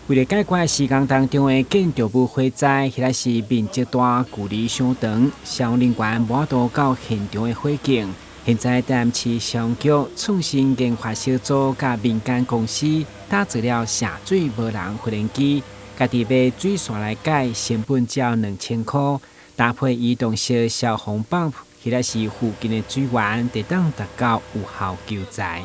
为了解决施工当中的建筑物火灾，迄个是面积大、距离相长，消防人员满度到现场的火警。现在台南市消防局创新研发小组甲民间公司打造了下水无人无人机，家己买水线来改，成本只要2000块，搭配移动式消防泵，迄个是附近的水源，得当达到有效救灾。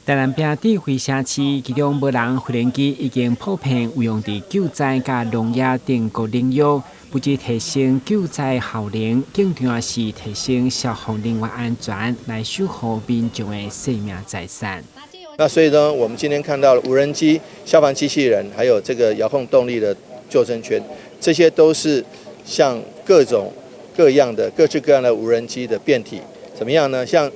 台南平地回社区，其中无人无人机已经普遍运用伫救灾甲农业等各领域，不止提升救灾效能，更重要是提升消防人员安全，来守护民众的生命财产。那所以呢，我们今天看到了无人机、消防机器人，还有这个遥控动力的救生圈，这些都是像各式各样的无人机的变体。怎么样呢？像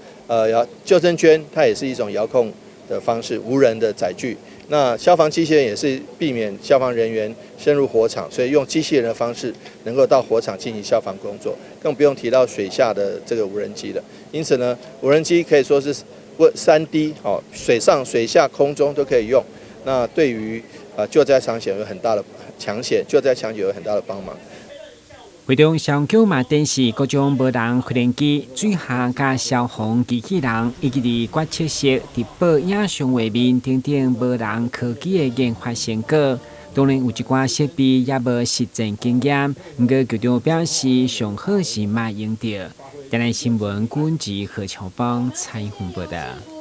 救生圈，它也是一种遥控的方式，无人的载具。那消防机器人也是避免消防人员深入火场，所以用机器人的方式能够到火场进行消防工作，更不用提到水下的这个无人机了。因此呢，无人机可以说是3D 水上、水下、空中都可以用。那对于救灾抢险有很大的帮忙。会中消防局嘛展示各种无人无人机、水下甲消防机器人，以及伫决策室、伫报影像画面等等无人科技的研发成果。当然有一寡设备也无实战经验，不过局长表示上好是卖用到。台南新闻军事何超邦采访报道。